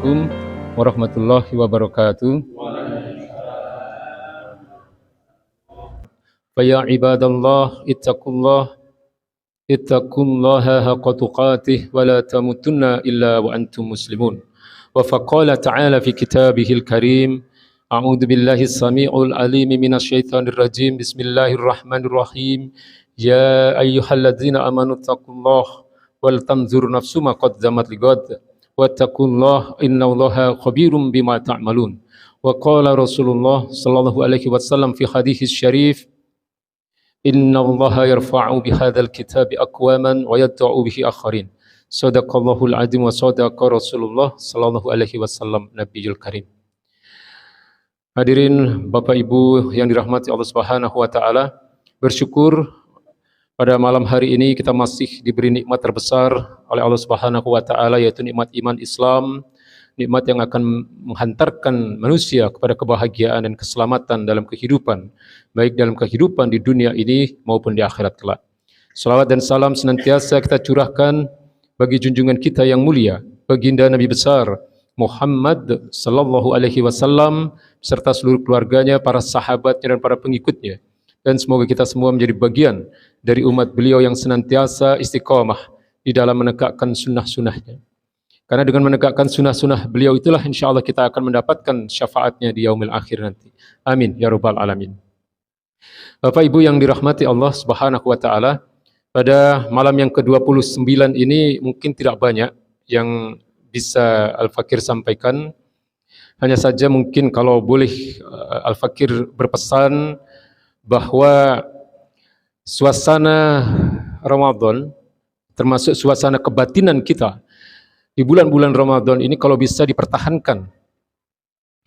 Assalamualaikum warahmatullahi wabarakatuh. Faya ibadallah ittaqullaha haqqa tuqatih wa la tamutunna illa wa antum muslimun. Wa faqala ta'ala fi kitabihil karim, a'udzu billahi samii'ul alim minasyaitonir rajim. Bismillahirrahmanirrahim. Ya ayyuhalladzina amanu taqullaha wal tanzur nafsum ma qaddamat lighad wattaqullaha innallaha khabirum bima ta'malun. Wa qala Rasulullah sallallahu alaihi wasallam fi hadits syarif, innallaha yarfa'u bihadzal kitabi aqwaman wa yad'u bihi akharin. Shadaqallahul azim wa shadaqa Rasulullah sallallahu alaihi wasallam nabiyul karim. Hadirin Bapak Ibu yang dirahmati Allah Subhanahu wa taala, bersyukur pada malam hari ini kita masih diberi nikmat terbesar oleh Allah Subhanahu wa taala, yaitu nikmat iman Islam, nikmat yang akan menghantarkan manusia kepada kebahagiaan dan keselamatan dalam kehidupan, baik dalam kehidupan di dunia ini maupun di akhirat kelak. Salawat dan salam senantiasa kita curahkan bagi junjungan kita yang mulia, baginda Nabi besar Muhammad sallallahu alaihi wasallam serta seluruh keluarganya, para sahabatnya dan para pengikutnya. Dan semoga kita semua menjadi bagian dari umat beliau yang senantiasa istiqamah di dalam menegakkan sunnah-sunnahnya. Karena dengan menegakkan sunnah-sunnah beliau itulah insya Allah kita akan mendapatkan syafaatnya di yaumil akhir nanti. Amin ya rabbal alamin. Bapak Ibu yang dirahmati Allah Subhanahu wa taala, pada malam yang ke-29 ini mungkin tidak banyak yang bisa Al-Fakir sampaikan. Hanya saja mungkin kalau boleh Al-Fakir berpesan bahwa suasana Ramadan, termasuk suasana kebatinan kita di bulan-bulan Ramadan ini kalau bisa dipertahankan.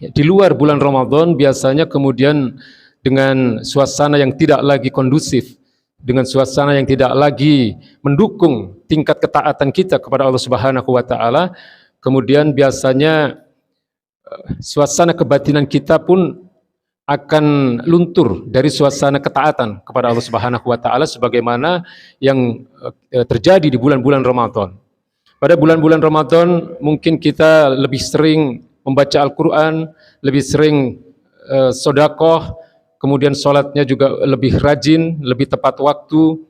Di luar bulan Ramadan biasanya kemudian dengan suasana yang tidak lagi kondusif, dengan suasana yang tidak lagi mendukung tingkat ketaatan kita kepada Allah Subhanahu wa taala, kemudian biasanya suasana kebatinan kita pun akan luntur dari suasana ketaatan kepada Allah Subhanahu wa taala sebagaimana yang terjadi di bulan-bulan Ramadan. Pada bulan-bulan Ramadan mungkin kita lebih sering membaca Al-Qur'an, lebih sering sedekah, kemudian salatnya juga lebih rajin, lebih tepat waktu,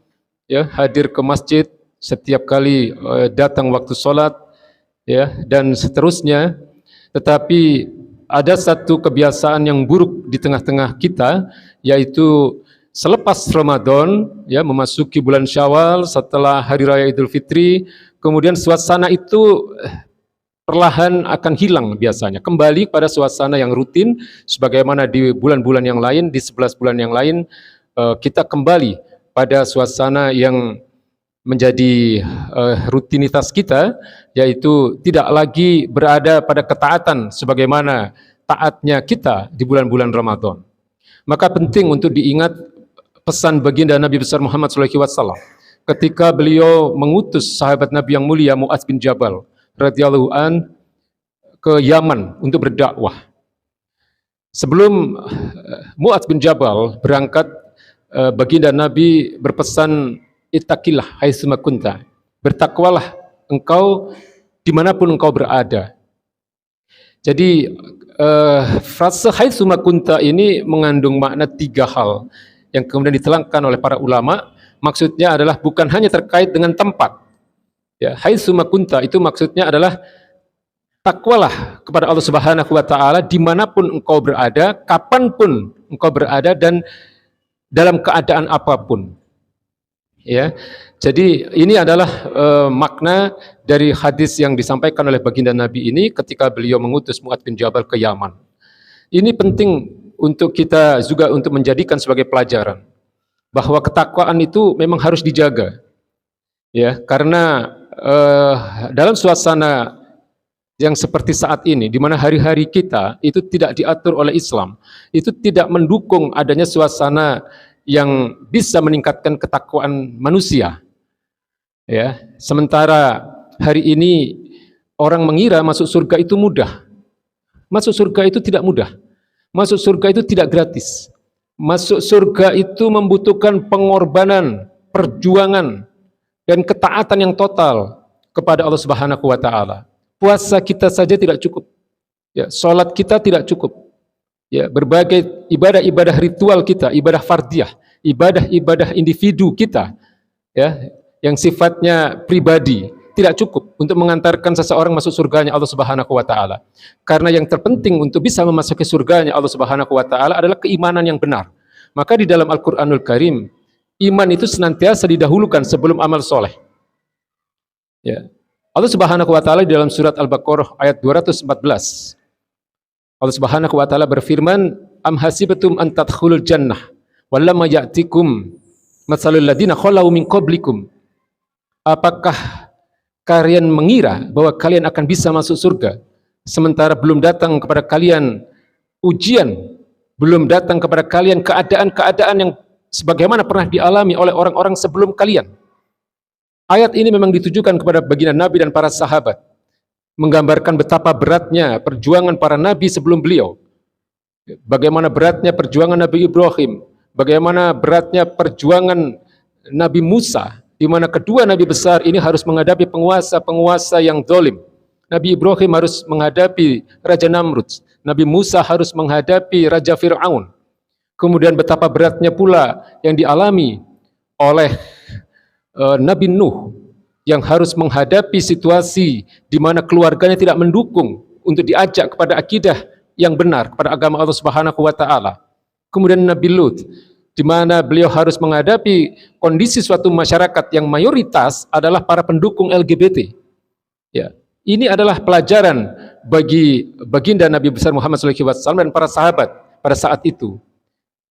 ya, hadir ke masjid setiap kali datang waktu salat, ya, dan seterusnya. Tetapi ada satu kebiasaan yang buruk di tengah-tengah kita, yaitu selepas Ramadan, ya, memasuki bulan Syawal setelah hari raya Idul Fitri, kemudian suasana itu perlahan akan hilang biasanya, kembali pada suasana yang rutin sebagaimana di bulan-bulan yang lain, di 11 bulan yang lain kita kembali pada suasana yang menjadi rutinitas kita, yaitu tidak lagi berada pada ketaatan sebagaimana taatnya kita di bulan-bulan Ramadan. Maka penting untuk diingat pesan baginda Nabi besar Muhammad SAW ketika beliau mengutus sahabat Nabi yang mulia Mu'adz bin Jabal radhiyallahu an ke Yaman untuk berdakwah. Sebelum Mu'adz bin Jabal berangkat, baginda Nabi berpesan, ittaqillah haitsuma kunta, bertakwalah engkau dimanapun engkau berada. Jadi frase haitsuma kunta ini mengandung makna 3 hal yang kemudian ditelangkan oleh para ulama. Maksudnya adalah bukan hanya terkait dengan tempat, ya, haitsuma kunta itu maksudnya adalah takwalah kepada Allah Subhanahu wa taala dimanapun engkau berada, kapanpun engkau berada, dan dalam keadaan apapun. Ya, jadi ini adalah makna dari hadis yang disampaikan oleh baginda Nabi ini ketika beliau mengutus Mu'adz bin Jabal ke Yaman. Ini penting untuk kita juga untuk menjadikan sebagai pelajaran bahwa ketakwaan itu memang harus dijaga, ya, karena dalam suasana yang seperti saat ini, di mana hari-hari kita itu tidak diatur oleh Islam, itu tidak mendukung adanya suasana yang bisa meningkatkan ketakwaan manusia, ya. Sementara hari ini orang mengira masuk surga itu mudah. Masuk surga itu tidak mudah. Masuk surga itu tidak gratis. Masuk surga itu membutuhkan pengorbanan, perjuangan, dan ketaatan yang total kepada Allah Subhanahu wa taala. puasa kita saja tidak cukup. Ya, salat kita tidak cukup. Ya, berbagai ibadah-ibadah ritual kita, ibadah fardiyah, ibadah-ibadah individu kita, ya, yang sifatnya pribadi tidak cukup untuk mengantarkan seseorang masuk surganya Allah Subhanahu wa taala. Karena yang terpenting untuk bisa memasuki surganya Allah Subhanahu wa taala adalah keimanan yang benar. Maka di dalam Al-Qur'anul Karim, iman itu senantiasa didahulukan sebelum amal soleh. Ya. Allah Subhanahu wa taala di dalam surat Al-Baqarah ayat 214. Allah Subhanahu wa taala berfirman, "Am hasibatum an tadkhulul jannah walamma ya'tikum matsalul ladzina khalau min qablikum." Apakah kalian mengira bahwa kalian akan bisa masuk surga sementara belum datang kepada kalian ujian, belum datang kepada kalian keadaan-keadaan yang sebagaimana pernah dialami oleh orang-orang sebelum kalian? Ayat ini memang ditujukan kepada baginda Nabi dan para sahabat, menggambarkan betapa beratnya perjuangan para nabi sebelum beliau. Bagaimana beratnya perjuangan Nabi Ibrahim, bagaimana beratnya perjuangan Nabi Musa, di mana kedua nabi besar ini harus menghadapi penguasa-penguasa yang zalim. Nabi Ibrahim harus menghadapi Raja Namrud, Nabi Musa harus menghadapi Raja Fir'aun. Kemudian betapa beratnya pula yang dialami oleh Nabi Nuh, yang harus menghadapi situasi di mana keluarganya tidak mendukung untuk diajak kepada akidah yang benar, kepada agama Allah Subhanahu wa taala. Kemudian Nabi Lut, di mana beliau harus menghadapi kondisi suatu masyarakat yang mayoritas adalah para pendukung LGBT. Ya, ini adalah pelajaran bagi baginda Nabi besar Muhammad SAW dan para sahabat pada saat itu.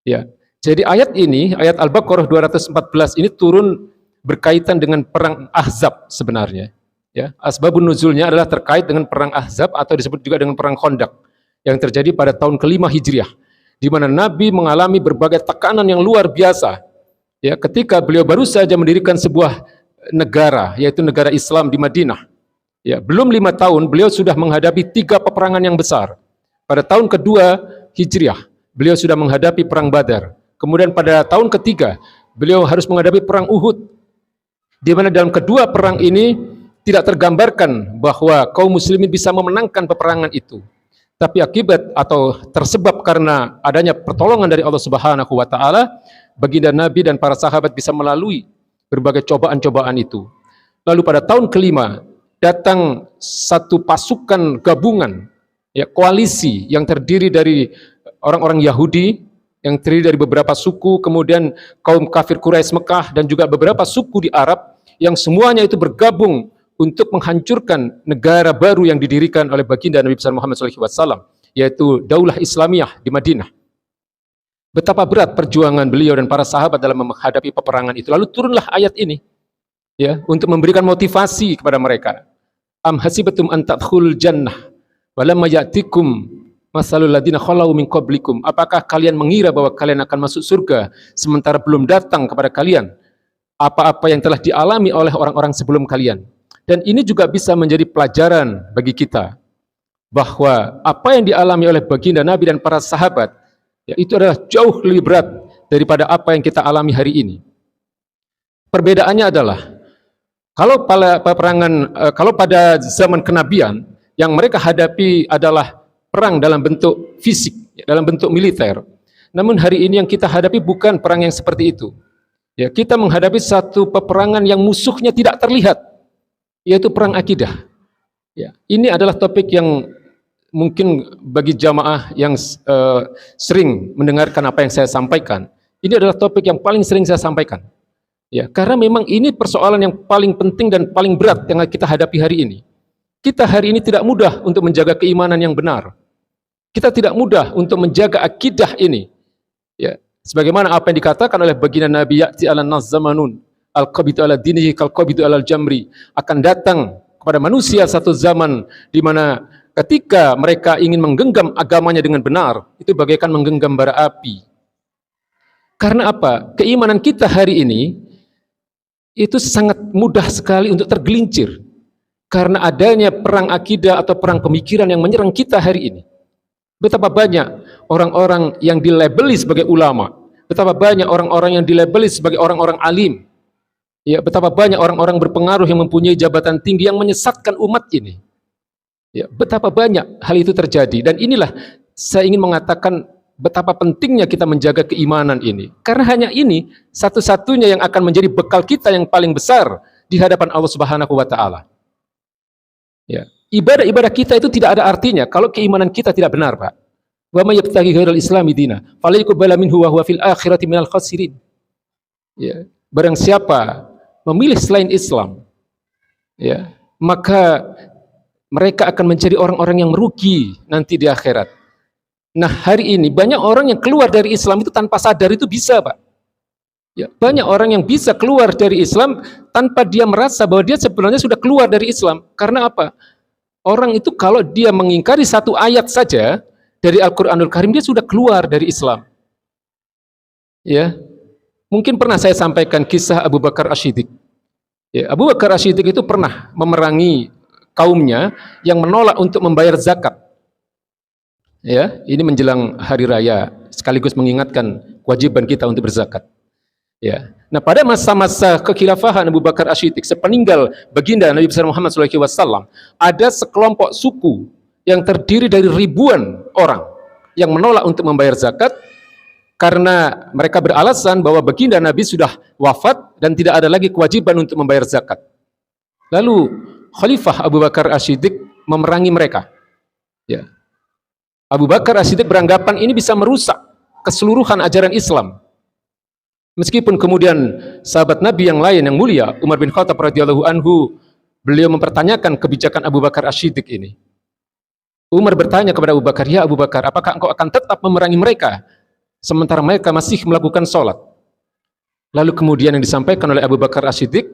Ya, jadi ayat ini, ayat Al-Baqarah 214 ini turun berkaitan dengan perang Ahzab sebenarnya. Ya, asbabun nuzulnya adalah terkait dengan perang Ahzab atau disebut juga dengan perang Khandaq yang terjadi pada tahun ke-5 Hijriah, di mana Nabi mengalami berbagai tekanan yang luar biasa. Ya, ketika beliau baru saja mendirikan sebuah negara, yaitu negara Islam di Madinah. Ya, belum 5 tahun beliau sudah menghadapi 3 peperangan yang besar. Pada tahun kedua Hijriah, beliau sudah menghadapi perang Badar. Kemudian pada tahun ketiga, beliau harus menghadapi perang Uhud, di mana dalam kedua perang ini tidak tergambarkan bahwa kaum muslimin bisa memenangkan peperangan itu. Tapi akibat atau tersebab karena adanya pertolongan dari Allah Subhanahu wa taala, baginda Nabi dan para sahabat bisa melalui berbagai cobaan-cobaan itu. Lalu pada tahun kelima datang satu pasukan gabungan, ya, koalisi yang terdiri dari orang-orang Yahudi, yang terdiri dari beberapa suku, kemudian kaum kafir Quraisy Mekah dan juga beberapa suku di Arab, yang semuanya itu bergabung untuk menghancurkan negara baru yang didirikan oleh baginda Nabi besar Muhammad SAW, yaitu Daulah Islamiyah di Madinah. Betapa berat perjuangan beliau dan para sahabat dalam menghadapi peperangan itu. Lalu turunlah ayat ini, ya, untuk memberikan motivasi kepada mereka. Am hasibatum an tadkhulul jannah walamma ya'tikum masalul ladzina khalau min qablikum. Apakah kalian mengira bahwa kalian akan masuk surga sementara belum datang kepada kalian apa-apa yang telah dialami oleh orang-orang sebelum kalian? Dan ini juga bisa menjadi pelajaran bagi kita, bahwa apa yang dialami oleh baginda Nabi dan para sahabat, ya, itu adalah jauh lebih berat daripada apa yang kita alami hari ini. Perbedaannya adalah, kalau pada zaman kenabian, yang mereka hadapi adalah perang dalam bentuk fisik, dalam bentuk militer. Namun hari ini yang kita hadapi bukan perang yang seperti itu. Ya, kita menghadapi satu peperangan yang musuhnya tidak terlihat, yaitu perang akidah. Ya, ini adalah topik yang mungkin bagi jamaah yang sering mendengarkan apa yang saya sampaikan, ini adalah topik yang paling sering saya sampaikan. Ya, karena memang ini persoalan yang paling penting dan paling berat yang kita hadapi hari ini. Kita hari ini tidak mudah untuk menjaga keimanan yang benar. Kita tidak mudah untuk menjaga akidah ini. Ya, sebagaimana apa yang dikatakan oleh baginda Nabi, ya'ti 'alan nas zamanun al-qabidu 'ala dinihi kal-qabidu 'alal jamri. Akan datang kepada manusia satu zaman di mana ketika mereka ingin menggenggam agamanya dengan benar, itu bagaikan menggenggam bara api. Karena apa? Keimanan kita hari ini itu sangat mudah sekali untuk tergelincir karena adanya perang akidah atau perang pemikiran yang menyerang kita hari ini. Betapa banyak orang-orang yang dilabeli sebagai ulama, betapa banyak orang-orang yang dilabeli sebagai orang-orang alim, ya, betapa banyak orang-orang berpengaruh yang mempunyai jabatan tinggi yang menyesatkan umat ini. Ya, betapa banyak hal itu terjadi, dan inilah saya ingin mengatakan betapa pentingnya kita menjaga keimanan ini. Karena hanya ini satu-satunya yang akan menjadi bekal kita yang paling besar di hadapan Allah Subhanahu wa taala. Ya, ibadah-ibadah kita itu tidak ada artinya kalau keimanan kita tidak benar, Pak. Wa may yabtaghi ghairal islami dina fala yuqbala minhu wa huwa fil akhirati minal khasirin. Ya, barang siapa memilih selain Islam, ya, maka mereka akan menjadi orang-orang yang merugi nanti di akhirat. Nah, hari ini banyak orang yang keluar dari Islam itu tanpa sadar itu bisa, Pak. Ya, banyak orang yang bisa keluar dari Islam tanpa dia merasa bahwa dia sebenarnya sudah keluar dari Islam. Karena apa? Orang itu kalau dia mengingkari satu ayat saja dari Al-Quranul Karim, dia sudah keluar dari Islam. Ya, mungkin pernah saya sampaikan kisah Abu Bakar As-Siddiq. Ya, Abu Bakar As-Siddiq itu pernah memerangi kaumnya yang menolak untuk membayar zakat. Ya, ini menjelang hari raya, sekaligus mengingatkan kewajiban kita untuk berzakat. Ya. Nah, pada masa-masa kekhilafahan Abu Bakar As-Siddiq, sepeninggal baginda Nabi besar Muhammad SAW, ada sekelompok suku yang terdiri dari ribuan orang yang menolak untuk membayar zakat karena mereka beralasan bahwa baginda Nabi sudah wafat dan tidak ada lagi kewajiban untuk membayar zakat. Lalu Khalifah Abu Bakar As-Siddiq memerangi mereka. Ya. Abu Bakar As-Siddiq beranggapan ini bisa merusak keseluruhan ajaran Islam. Meskipun kemudian sahabat Nabi yang lain yang mulia, Umar bin Khattab radhiyallahu anhu, beliau mempertanyakan kebijakan Abu Bakar As-Siddiq ini. Umar bertanya kepada Abu Bakar, "Ya Abu Bakar, apakah engkau akan tetap memerangi mereka sementara mereka masih melakukan sholat?" Lalu kemudian yang disampaikan oleh Abu Bakar As-Siddiq,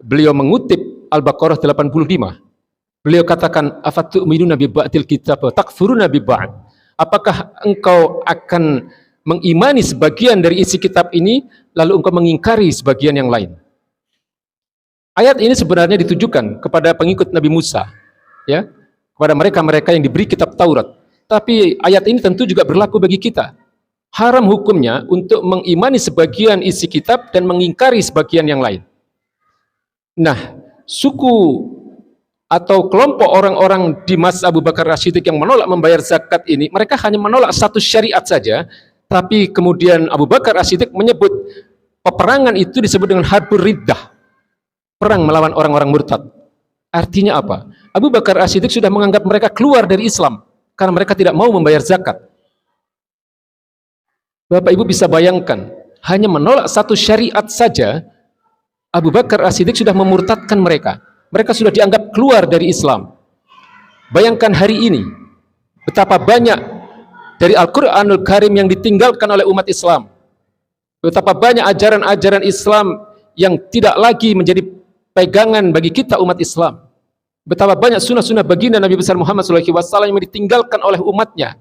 beliau mengutip Al-Baqarah 85. Beliau katakan, "Afatu'minuna bi ba'dil kitab wa takfuruna bi ba'd." Apakah engkau akan mengimani sebagian dari isi kitab ini lalu engkau mengingkari sebagian yang lain? Ayat ini sebenarnya ditujukan kepada pengikut Nabi Musa, ya, kepada mereka-mereka yang diberi kitab Taurat. Tapi ayat ini tentu juga berlaku bagi kita. Haram hukumnya untuk mengimani sebagian isi kitab dan mengingkari sebagian yang lain. Nah, suku atau kelompok orang-orang di masa Abu Bakar As-Siddiq yang menolak membayar zakat ini, mereka hanya menolak satu syariat saja. Tapi kemudian Abu Bakar As-Siddiq menyebut peperangan itu disebut dengan Harbur Riddah, perang melawan orang-orang murtad. Artinya apa? Abu Bakar As-Siddiq sudah menganggap mereka keluar dari Islam karena mereka tidak mau membayar zakat. Bapak Ibu bisa bayangkan, hanya menolak satu syariat saja Abu Bakar As-Siddiq sudah memurtadkan mereka. Mereka sudah dianggap keluar dari Islam. Bayangkan hari ini betapa banyak dari Al-Quranul Karim yang ditinggalkan oleh umat Islam. Betapa banyak ajaran-ajaran Islam yang tidak lagi menjadi pegangan bagi kita umat Islam. Betapa banyak sunnah-sunnah baginda Nabi besar Muhammad SAW yang ditinggalkan oleh umatnya.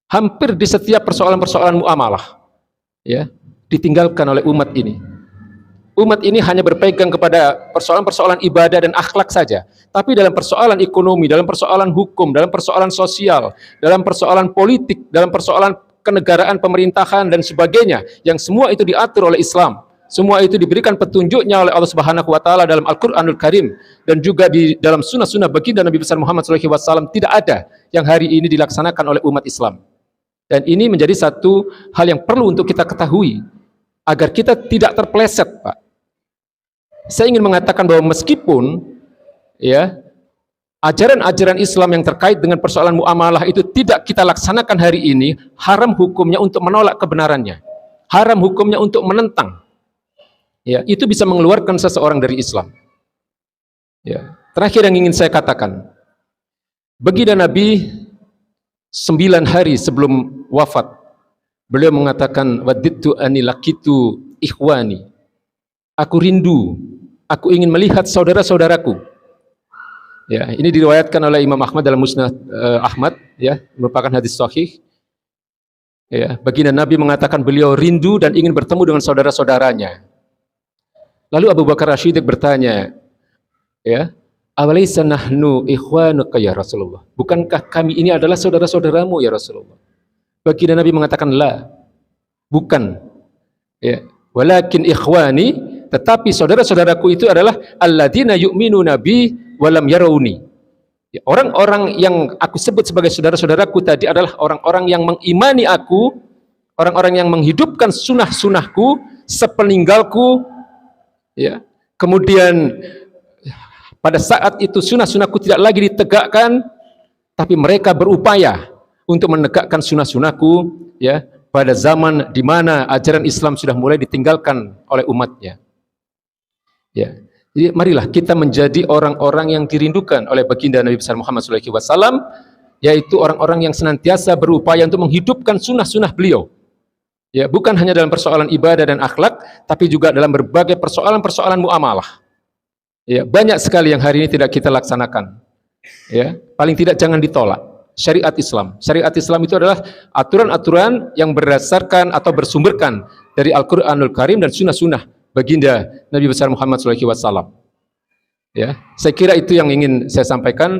Hampir di setiap persoalan-persoalan muamalah, ya, ditinggalkan oleh umat ini. Umat ini hanya berpegang kepada persoalan-persoalan ibadah dan akhlak saja. Tapi dalam persoalan ekonomi, dalam persoalan hukum, dalam persoalan sosial, dalam persoalan politik, dalam persoalan kenegaraan, pemerintahan, dan sebagainya, yang semua itu diatur oleh Islam. Semua itu diberikan petunjuknya oleh Allah Subhanahu wa taala dalam Al-Qur'anul Karim dan juga di dalam sunnah-sunnah baginda Nabi besar Muhammad SAW. Tidak ada yang hari ini dilaksanakan oleh umat Islam. Dan ini menjadi satu hal yang perlu untuk kita ketahui agar kita tidak terpeleset, Pak. Saya ingin mengatakan bahwa meskipun, ya, ajaran-ajaran Islam yang terkait dengan persoalan muamalah itu tidak kita laksanakan hari ini, haram hukumnya untuk menolak kebenarannya, haram hukumnya untuk menentang. Ya, itu bisa mengeluarkan seseorang dari Islam. Ya, terakhir yang ingin saya katakan, baginda Nabi 9 hari sebelum wafat, beliau mengatakan, "Wadidtu ani lakitu ikhwani." Aku rindu, aku ingin melihat saudara-saudaraku. Ya, ini diriwayatkan oleh Imam Ahmad dalam Musnad Ahmad, ya, merupakan hadis sahih. Ya, baginda Nabi mengatakan beliau rindu dan ingin bertemu dengan saudara-saudaranya. Lalu Abu Bakar As-Siddiq bertanya, ya, "Awalaysa nahnu ikhwanuka ya Rasulullah?" Bukankah kami ini adalah saudara-saudaramu ya Rasulullah? Baginda Nabi mengatakan, "La." Bukan. Ya, walakin ikhwani, tetapi saudara-saudaraku itu adalah alladzina yu'minu nabi walam yarawni, Ya, orang-orang yang aku sebut sebagai saudara-saudaraku tadi adalah orang-orang yang mengimani aku, orang-orang yang menghidupkan sunnah-sunnahku sepeninggalku, ya. Kemudian pada saat itu sunnah-sunnahku tidak lagi ditegakkan, tapi mereka berupaya untuk menegakkan sunnah-sunnahku, ya, pada zaman di mana ajaran Islam sudah mulai ditinggalkan oleh umatnya. Ya. Jadi marilah kita menjadi orang-orang yang dirindukan oleh baginda Nabi besar Muhammad SAW, yaitu orang-orang yang senantiasa berupaya untuk menghidupkan sunnah-sunnah beliau. Ya, bukan hanya dalam persoalan ibadah dan akhlak, tapi juga dalam berbagai persoalan-persoalan muamalah. Ya, banyak sekali yang hari ini tidak kita laksanakan. Ya, paling tidak jangan ditolak. Syariat Islam. Syariat Islam itu adalah aturan-aturan yang berdasarkan atau bersumberkan dari Al-Qur'anul Karim dan sunnah-sunnah baginda Nabi besar Muhammad SAW. Ya, saya kira itu yang ingin saya sampaikan.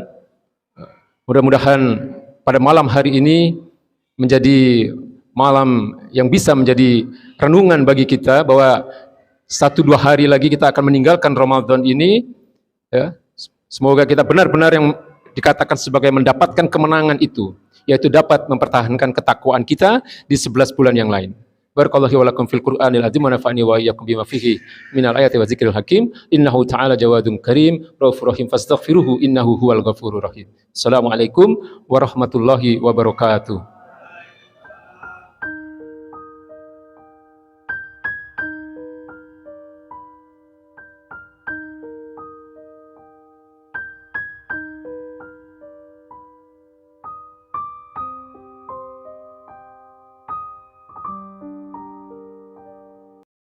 Mudah-mudahan pada malam hari ini menjadi malam yang bisa menjadi renungan bagi kita bahwa 1-2 hari lagi kita akan meninggalkan Ramadan ini. Ya, semoga kita benar-benar yang dikatakan sebagai mendapatkan kemenangan itu, yaitu dapat mempertahankan ketakwaan kita di 11 bulan yang lain. Barakallahu wa lakum fil Qur'anil azim wa nafa'ani wa iyyakum bima fihi minal ayati wa zikril hakim. Innahu ta'ala jawadun karim, raufur rahim, fastaghfiruhu innahu huwal ghafurur rahim. Assalamualaikum warahmatullahi wabarakatuh.